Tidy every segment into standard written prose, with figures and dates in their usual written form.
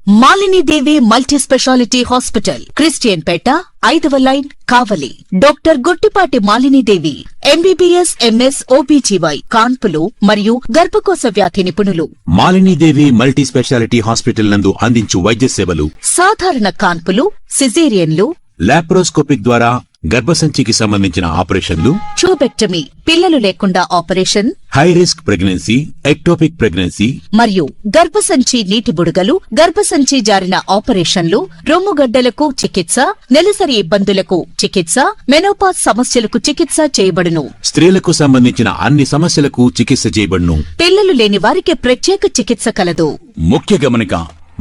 Malini Devi multi speciality hospital, Christian Peta, 5వ line, Kavali. Doctor Guttipati Malinidevi, MBBS, MS, OBGY, కాన్పులు మరియు గర్భకోశ వ్యాధి నిపుణులు. మాలినీదేవి మల్టీ స్పెషాలిటీ హాస్పిటల్ నందు అందించు వైద్య సేవలు: సాధారణ కాన్పులు, సిజేరియన్లు, లాప్రోస్కోపిక్ ద్వారా గర్భసంచికి సంబంధించిన ఆపరేషన్లు, ట్యూబెక్టమీ, పిల్లలు లేకుండా operation, high risk pregnancy, ectopic pregnancy మరియు గర్భసంచి నీటి బుడగలు, గర్భసంచి జారిన ఆపరేషన్లు, రొమ్ముగడ్డలకు చికిత్స, నెలసరి ఇబ్బందులకు చికిత్స, మెనోపాజ్ సమస్యలకు చికిత్స చేయబడును. స్త్రీలకు సంబంధించిన అన్ని సమస్యలకు చికిత్స చేయబడును. పిల్లలు లేని వారికి ప్రత్యేక చికిత్స కలదు. ముఖ్య గమనిక: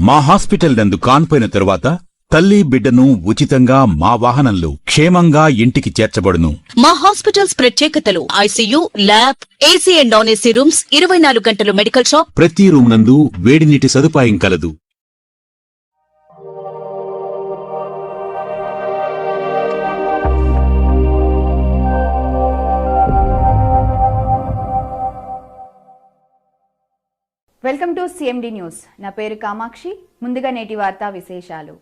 మా హాస్పిటల్ నందు కాన్పోయిన తరువాత తల్లి బిడ్డను ఉచితంగా మా వాహనంలో క్షేమంగా ఇంటికి చేర్చబడును. మా హాస్పిటల్స్ ప్రత్యేకతలు: ICU, lab, AC and non AC rooms, 24 గంటలు మెడికల్ షాప్, ప్రతి రూమ్ నందు వేడి నీటి సదుపాయం కలదు. Welcome to CMD news. నా పేరు కామాక్షి. ముందుగా నేటి వార్తా విశేషాలు.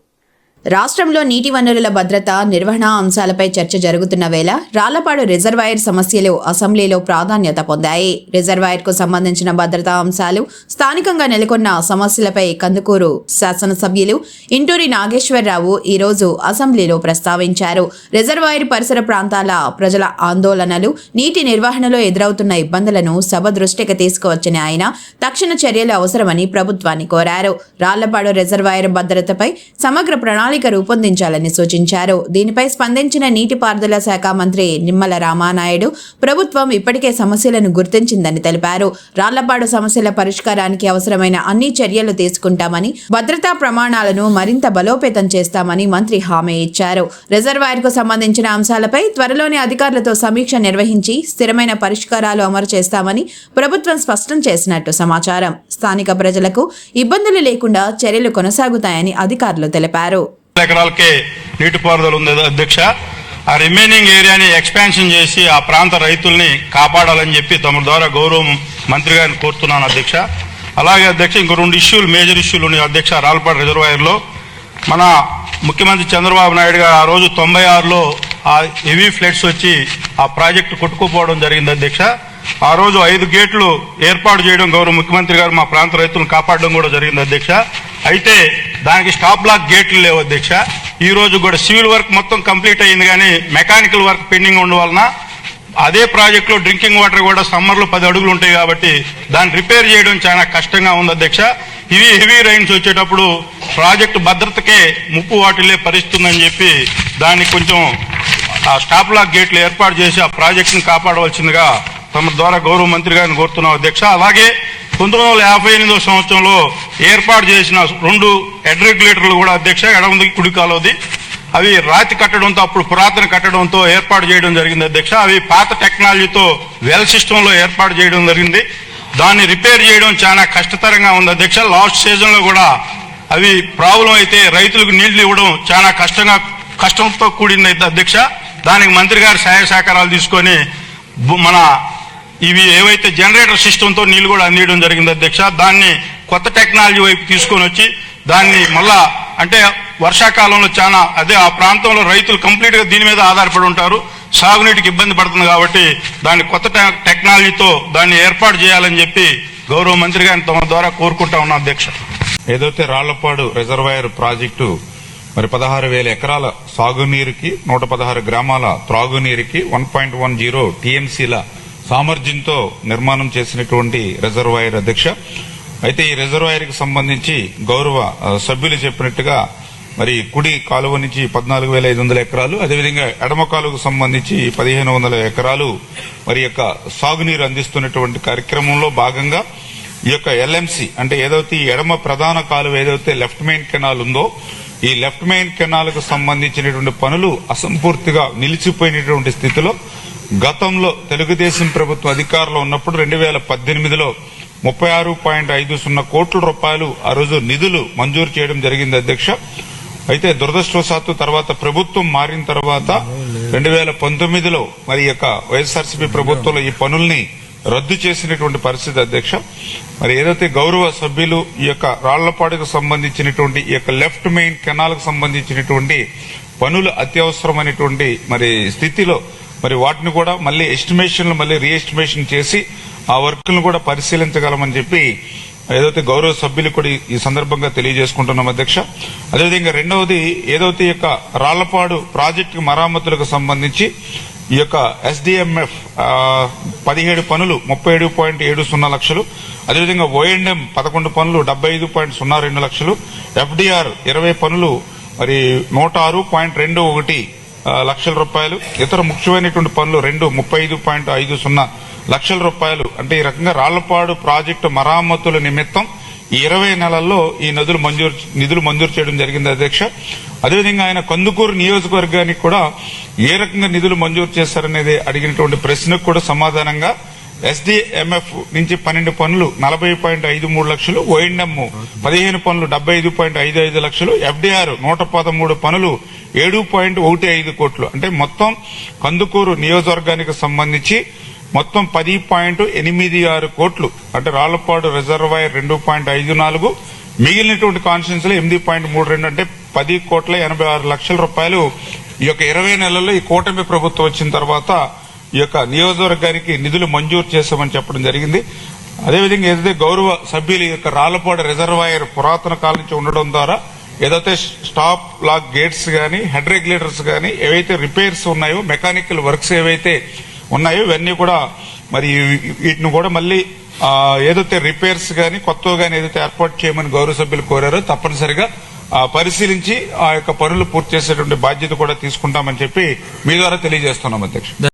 రాష్ట్రంలో నీటి వనరుల భద్రత, నిర్వహణ అంశాలపై చర్చ జరుగుతున్న వేళ రాళ్లపాడు రిజర్వాయర్ సమస్యలు అసెంబ్లీలో ప్రాధాన్యత పొందాయి. రిజర్వాయర్కు సంబంధించిన భద్రతా అంశాలు, స్థానికంగా నెలకొన్న సమస్యలపై కందుకూరు శాసనసభ్యులు ఇంటూరి నాగేశ్వరరావు ఈరోజు అసెంబ్లీలో ప్రస్తావించారు. రిజర్వాయర్ పరిసర ప్రాంతాల ప్రజల ఆందోళనలు, నీటి నిర్వహణలో ఎదురవుతున్న ఇబ్బందులను సభ దృష్టికి తీసుకువచ్చిన ఆయన తక్షణ చర్యలు అవసరమని ప్రభుత్వాన్ని కోరారు. రాళ్లపాడు రిజర్వాయర్ భద్రతపై సమగ్ర ప్రణాళిక రూపొందించాలని సూచించారు. దీనిపై స్పందించిన నీటిపారుదల శాఖ మంత్రి నిమ్మల రామానాయుడు ప్రభుత్వం ఇప్పటికే సమస్యలను గుర్తించిందని తెలిపారు. రాళ్లపాడు సమస్యల పరిష్కారానికి అవసరమైన అన్ని చర్యలు తీసుకుంటామని, భద్రతా ప్రమాణాలను మరింత బలోపేతం చేస్తామని మంత్రి హామీ ఇచ్చారు. రిజర్వాయర్ కు సంబంధించిన అంశాలపై త్వరలోనే అధికారులతో సమీక్ష నిర్వహించి స్థిరమైన పరిష్కారాలు అమలు చేస్తామని ప్రభుత్వం స్పష్టం చేసినట్టు సమాచారం. స్థానిక ప్రజలకు ఇబ్బందులు లేకుండా చర్యలు కొనసాగుతాయని అధికారులు తెలిపారు. ఎకరాలకే నీటిపారుదల ఉంది అధ్యక్ష. ఆ రిమైనింగ్ ఏరియాని ఎక్స్పాన్షన్ చేసి ఆ ప్రాంత రైతుల్ని కాపాడాలని చెప్పి తమ ద్వారా గౌరవ మంత్రి గారిని కోరుతున్నాను అధ్యక్ష. అలాగే అధ్యక్ష ఇంకో 2 ఇష్యూలు, మేజర్ ఇష్యూలు ఉన్నాయి అధ్యక్ష. రాళ్లపాడు రిజర్వాయర్లో మన ముఖ్యమంత్రి చంద్రబాబు నాయుడు గారు ఆ రోజు 96లో ఆ హెవీ ఫ్లడ్స్ వచ్చి ఆ ప్రాజెక్టు కొట్టుకుపోవడం జరిగింది అధ్యక్ష. ఆ రోజు 5 గేట్లు ఏర్పాటు చేయడం గౌరవ ముఖ్యమంత్రి గారు మా ప్రాంత రైతులను కాపాడడం కూడా జరిగింది అధ్యక్ష. అయితే దానికి స్టాప్ బ్లాక్ గేట్లు లేవు అధ్యక్ష. ఈ రోజు కూడా సివిల్ వర్క్ మొత్తం కంప్లీట్ అయింది, కానీ మెకానికల్ వర్క్ పెండింగ్ ఉండడం వలన అదే ప్రాజెక్టులో డ్రింకింగ్ వాటర్ కూడా సమ్మర్లో 10 అడుగులు ఉంటాయి కాబట్టి దాన్ని రిపేర్ చేయడం చాలా కష్టంగా ఉంది అధ్యక్ష. ఇవి హెవీ రైన్స్ వచ్చేటప్పుడు ప్రాజెక్టు భద్రతకే ముప్పు వాటిల్లే పరిస్థితుందని చెప్పి దాన్ని కొంచెం ఆ స్టాప్ బ్లాక్ గేట్లు ఏర్పాటు చేసి ఆ ప్రాజెక్టును కాపాడవలసిందిగా తమ ద్వారా గౌరవ మంత్రి గారిని కోరుతున్నాం అధ్యక్ష. అలాగే 1958 సంవత్సరంలో ఏర్పాటు చేసిన 2 హెడ్ రెగ్యులేటర్లు కూడా అధ్యక్ష, ఎడమది కుడి కాలువది, అవి రాతి కట్టడంతో, అప్పుడు పురాతన కట్టడంతో ఏర్పాటు చేయడం జరిగింది అధ్యక్ష. అవి పాత టెక్నాలజీతో వెల్ సిస్టంలో ఏర్పాటు చేయడం జరిగింది. దాన్ని రిపేర్ చేయడం చాలా కష్టతరంగా ఉంది అధ్యక్ష. లాస్ట్ సీజన్ లో కూడా అవి ప్రాబ్లం అయితే రైతులకు నీళ్లు ఇవ్వడం చాలా కష్టంతో కూడింది అధ్యక్ష. దానికి మంత్రి గారు సహాయ సహకారాలు తీసుకొని మన ఇవి ఏవైతే జనరేటర్ సిస్టంతో నీళ్లు కూడా అందించడం జరిగింది అధ్యక్ష. దాన్ని కొత్త టెక్నాలజీ వైపు తీసుకొని వచ్చి దాన్ని మళ్ళా అంటే వర్షాకాలంలో చాలా అదే ఆ ప్రాంతంలో రైతులు కంప్లీట్ గా దీని మీద ఆధారపడి ఉంటారు, సాగునీటికి ఇబ్బంది పడుతుంది కాబట్టి దాన్ని కొత్త టెక్నాలజీతో దాన్ని ఏర్పాటు చేయాలని చెప్పి గౌరవ మంత్రి గారిని తమ ద్వారా కోరుకుంటా ఉన్నాం అధ్యక్ష. ఏదైతే రాళ్లపాడు రిజర్వాయర్ ప్రాజెక్టు మరి 16,000 ఎకరాల సాగునీరుకి, 116 గ్రామాల త్రాగునీరుకి 1.10 టీఎంసీల సామర్థ్యంతో నిర్మాణం చేసినటువంటి రిజర్వాయర్ అధ్యక్ష. అయితే ఈ రిజర్వాయర్ కి సంబంధించి గౌరవ సభ్యులు చెప్పినట్టుగా మరి కుడి కాలువ నుంచి 14,500 ఎకరాలు, అదేవిధంగా ఎడమ కాలువకు సంబంధించి 1,500 ఎకరాలు మరి యొక్క సాగునీరు అందిస్తున్నటువంటి కార్యక్రమంలో భాగంగా ఈ యొక్క ఎల్ఎంసీ అంటే ఏదైతే ఈ ఎడమ ప్రధాన కాలువ ఏదైతే లెఫ్ట్ మెయిన్ కెనాల్ ఉందో, ఈ లెఫ్ట్ మెయిన్ కెనాల్ కు సంబంధించినటువంటి పనులు అసంపూర్తిగా నిలిచిపోయినటువంటి స్థితిలో గతంలో తెలుగుదేశం ప్రభుత్వం అధికారంలో ఉన్నప్పుడు 2018లో 36.50 కోట్ల రూపాయలు ఆ రోజు నిధులు మంజూరు చేయడం జరిగింది అధ్యక్ష. అయితే దురదృష్టవశాత్తు తర్వాత ప్రభుత్వం మారిన తర్వాత 2019లో మరి యొక్క వైఎస్ఆర్సీపీ ప్రభుత్వంలో ఈ పనుల్ని రద్దు చేసినటువంటి పరిస్థితి అధ్యక్ష. మరి ఏదైతే గౌరవ సభ్యులు ఈ యొక్క రాళ్లపాడుకు సంబంధించినటువంటి ఈ యొక్క లెఫ్ట్ మెయిన్ కెనాల్ కు సంబంధించినటువంటి పనులు అత్యవసరమైనటువంటి మరి స్థితిలో మరి వాటిని కూడా మళ్ళీ ఎస్టిమేషన్లు మళ్ళీ రీఎస్టిమేషన్ చేసి ఆ వర్క్లను కూడా పరిశీలించగలమని చెప్పి ఏదైతే గౌరవ సభ్యులు కూడా ఈ సందర్భంగా తెలియజేసుకుంటున్నాం అధ్యక్ష. అదేవిధంగా రెండవది ఏదైతే ఈ యొక్క రాళ్లపాడు ప్రాజెక్టు మరామతులకు సంబంధించి ఈ యొక్క ఎస్డిఎంఎఫ్ 17 పనులు 37.70 లక్షలు, అదేవిధంగా ఓఎండ్ఎం 11 పనులు 75.02 లక్షలు, ఎఫ్డిఆర్ 20 పనులు మరి 106.21 లక్షల రూపాయలు, ఇతర ముఖ్యమైనటువంటి పనులు 35.50 లక్షల రూపాయలు. అంటే ఈ రకంగా రాళ్లపాడు ప్రాజెక్టు మరామతుల నిమిత్తం ఈ 20 నెలల్లో ఈ నిధులు మంజూరు చేయడం జరిగింది అధ్యక్ష. అదేవిధంగా ఆయన కందుకూరు నియోజకవర్గానికి కూడా ఏ రకంగా నిధులు మంజూరు చేశారనేది అడిగినటువంటి ప్రశ్నకు కూడా సమాధానంగా ఎస్డిఎంఎఫ్ నుంచి 12 పనులు 40.53 లక్షలు, ఓఎండ్ఎం 15 పనులు 75.55 లక్షలు, ఎఫ్డిఆర్ 113 పనులు 7.15 కోట్లు. అంటే మొత్తం కందుకూరు నియోజకవర్గానికి సంబంధించి మొత్తం 10.86 కోట్లు. అంటే రాళ్లపాడు రిజర్వాయర్ 2.54, మిగిలినటువంటి కాన్స్టిట్యున్సీలో 8.32 అంటే 10.86 లక్షల రూపాయలు ఈ యొక్క 20 నెలల్లో ఈ కూటమి ప్రభుత్వం వచ్చిన తర్వాత ఈ యొక్క నియోజకవర్గానికి నిధులు మంజూరు చేశామని చెప్పడం జరిగింది. అదేవిధంగా ఏదైతే గౌరవ సభ్యులు ఈ యొక్క రాళ్లపాడు రిజర్వాయర్ పురాతన కాలం నుంచి ఉండడం ద్వారా ఏదైతే స్టాప్ లాక్ గేట్స్ గానీ హెడ్ రెగ్యులేటర్స్ గానీ ఏవైతే రిపేర్స్ ఉన్నాయో, మెకానికల్ వర్క్స్ ఏవైతే ఉన్నాయో ఇవన్నీ కూడా మరి వీటిని కూడా మళ్ళీ ఏదైతే రిపేర్స్ గానీ కొత్తగా గానీ ఏదైతే ఏర్పాటు చేయమని గౌరవ సభ్యులు కోరారో తప్పనిసరిగా పరిశీలించి ఆ యొక్క పనులు పూర్తి చేసేటువంటి బాధ్యత కూడా తీసుకుంటామని చెప్పి మీ ద్వారా తెలియజేస్తున్నాం అధ్యక్ష.